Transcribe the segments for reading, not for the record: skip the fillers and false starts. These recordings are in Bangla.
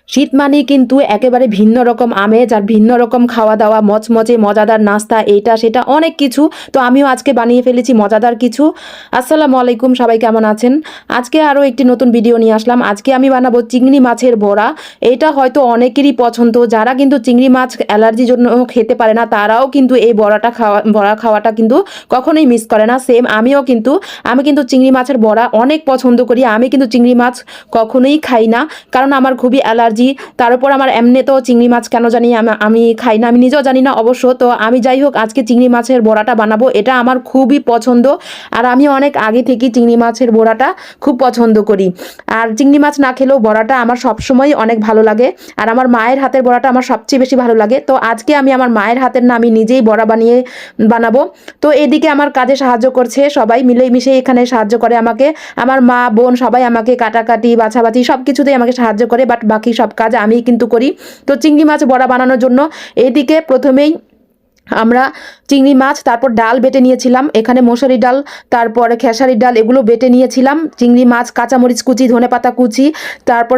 শীত মানেই কিন্তু একেবারে ভিন্ন রকম আমেজ আর ভিন্ন রকম খাওয়া দাওয়া, মচমচে মজাদার নাস্তা, এইটা সেটা অনেক কিছু। তো আমিও আজকে বানিয়ে ফেলেছি মজাদার কিছু। আসসালামু আলাইকুম, সবাই কেমন আছেন? আজকে আরও একটি নতুন ভিডিও নিয়ে আসলাম। আজকে আমি বানাবো চিংড়ি মাছের বড়া। এইটা হয়তো অনেকেরই পছন্দ, যারা কিন্তু চিংড়ি মাছ অ্যালার্জির জন্য খেতে পারে না তারাও কিন্তু এই বড়া খাওয়াটা কিন্তু কখনোই মিস করে না। সেম আমি কিন্তু চিংড়ি মাছের বড়া অনেক পছন্দ করি। আমি কিন্তু চিংড়ি মাছ কখনোই খাই না, কারণ আমার খুবই অ্যালার্জি। তার উপর আমার এমনিতেও চিংড়ি মাছ কেন জানি আমি খাই না, আমি নিজেও জানি না অবশ্য। তো আমি যাই হোক আজকে চিংড়ি মাছের বড়াটা বানাবো, এটা আমার খুবই পছন্দ। আর আমি অনেক আগে থেকেই চিংড়ি মাছের বড়াটা খুব পছন্দ করি। আর চিংড়ি মাছ না খেলেও বড়াটা আমার সবসময় অনেক ভালো লাগে। আর আমার মায়ের হাতের বড়াটা আমার সবচেয়ে বেশি ভালো লাগে। তো আজকে আমি আমার মায়ের হাতের না, আমি নিজেই বড়া বানাবো। তো এদিকে আমার কাজে সাহায্য করছে সবাই মিলেমিশে, এখানে সাহায্য করে আমাকে। আমার মা বোন সবাই আমাকে কাটাকাটি বাছাবাছি সব কিছুতেই আমাকে সাহায্য করে, বাট বাকি সব কাজ আমিই কিন্তু করি। তো চিংড়ি মাছ বড়া বানানোর জন্য এইদিকে প্রথমেই আমরা চিংড়ি মাছ, তারপর ডাল বেটে নিয়েছিলাম। এখানে মসুরি ডাল, তারপরে খেসারির ডাল, এগুলো বেটে নিয়েছিলাম। চিংড়ি মাছ, কাঁচামরিচ কুচি, ধনেপাতা কুচি, তারপর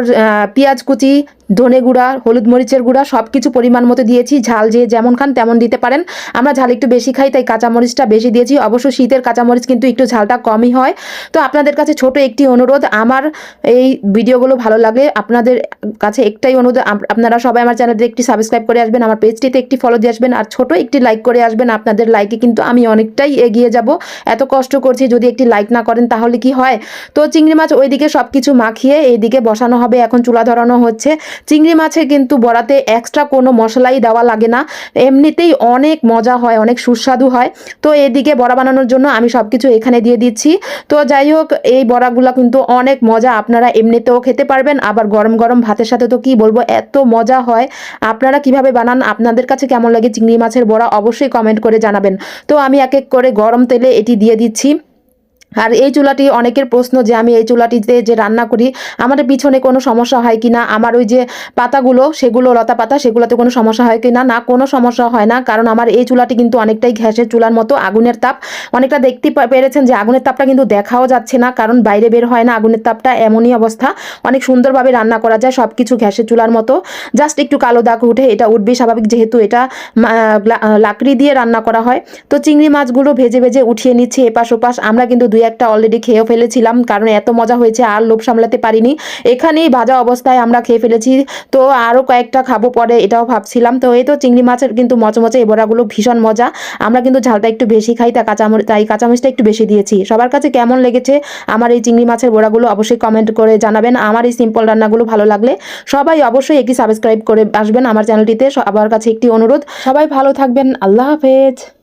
পেঁয়াজ কুচি, ধনে গুঁড়া, হলুদ মরিচের গুঁড়া সব কিছু পরিমাণ মতো দিয়েছি। ঝাল যে যেমন খান তেমন দিতে পারেন। আমরা ঝাল একটু বেশি খাই, তাই কাঁচামরিচটা বেশি দিয়েছি। অবশ্য শীতের কাঁচামরিচ কিন্তু একটু ঝালটা কমই হয়। তো আপনাদের কাছে ছোট একটি অনুরোধ, আমার এই ভিডিওগুলো ভালো লাগে আপনাদের কাছে একটাই অনুরোধ, আপনারা সবাই আমার চ্যানেলটি একটি সাবস্ক্রাইব করে আসবেন, আমার পেজটিতে একটি ফলো দিয়ে আসবেন, আর ছোট একটি লাইক করে আসবেন। আপনাদের লাইকে কিন্তু আমি অনেকটাই এগিয়ে যাব। এত কষ্ট করছি, যদি একটি লাইক না করেন তাহলে কি হয়? তো চিংড়ি মাছ ওইদিকে সব কিছু মাখিয়ে এইদিকে বসানো হবে, এখন চুলা ধরানো হচ্ছে। চিংড়ি মাছে কিন্তু বড়াতে এক্সট্রা কোনো মশলাই দেওয়া লাগে না, এমনিতেই অনেক মজা হয়, অনেক সুস্বাদু হয়। তো এদিকে বড়া বানানোর জন্য আমি সব কিছু এখানে দিয়ে দিচ্ছি। তো যাই হোক, এই বড়াগুলো কিন্তু অনেক মজা, আপনারা এমনিতেও খেতে পারবেন, আবার গরম গরম ভাতের সাথে তো কি বলবো, এত মজা হয়। আপনারা কিভাবে বানান, আপনাদের কাছে কেমন লাগে চিংড়ি মাছের বড়া, অবশ্যই কমেন্ট করে জানাবেন। তো আমি এক এক করে গরম তেলে এটি দিয়ে দিচ্ছি। আর এই চুলাটি, অনেকের প্রশ্ন যে আমি এই চুলাটিতে যে রান্না করি আমাদের পিছনে কোনো সমস্যা হয় কি না, আমার ওই যে পাতাগুলো, সেগুলো লতা পাতা, সেগুলোতে কোনো সমস্যা হয় কি না, না কোনো সমস্যা হয় না, কারণ আমার এই চুলাটি কিন্তু অনেকটাই গ্যাসের চুলার মতো, আগুনের তাপ অনেকটা দেখতে পেরেছেন যে আগুনের তাপটা কিন্তু দেখাও যাচ্ছে না, কারণ বাইরে বের হয় না আগুনের তাপটা, এমনই অবস্থা। অনেক সুন্দরভাবে রান্না করা যায়, সব কিছু গ্যাসের চুলার মতো। জাস্ট একটু কালো দাগ উঠে, এটা উঠবে স্বাভাবিক, যেহেতু এটা লাকড়ি দিয়ে রান্না করা হয়। তো চিংড়ি মাছগুলো ভেজে ভেজে উঠিয়ে নিচ্ছি এপাশ ওপাশ। আমরা কিন্তু দুই একটা অলরেডি খেয়েও ফেলেছিলাম, কারণ এত মজা হয়েছে আর লোভ সামলাতে পারিনি, এখানেই ভাজা অবস্থায় আমরা খেয়ে ফেলেছি। তো আরও কয়েকটা খাবো পরে, এটাও ভাবছিলাম। তো এই তো চিংড়ি মাছের কিন্তু মচমচে এই বড়াগুলো ভীষণ মজা। আমরা কিন্তু ঝালটা একটু বেশি খাই, তাই কাঁচামরিচটা একটু বেশি দিয়েছি। সবার কাছে কেমন লেগেছে আমার এই চিংড়ি মাছের বড়াগুলো অবশ্যই কমেন্ট করে জানাবেন। আমার এই সিম্পল রান্নাগুলো ভালো লাগলে সবাই অবশ্যই একটি সাবস্ক্রাইব করে আসবেন আমার চ্যানেলটিতে। সবার কাছে একটি অনুরোধ, সবাই ভালো থাকবেন। আল্লাহ হাফেজ।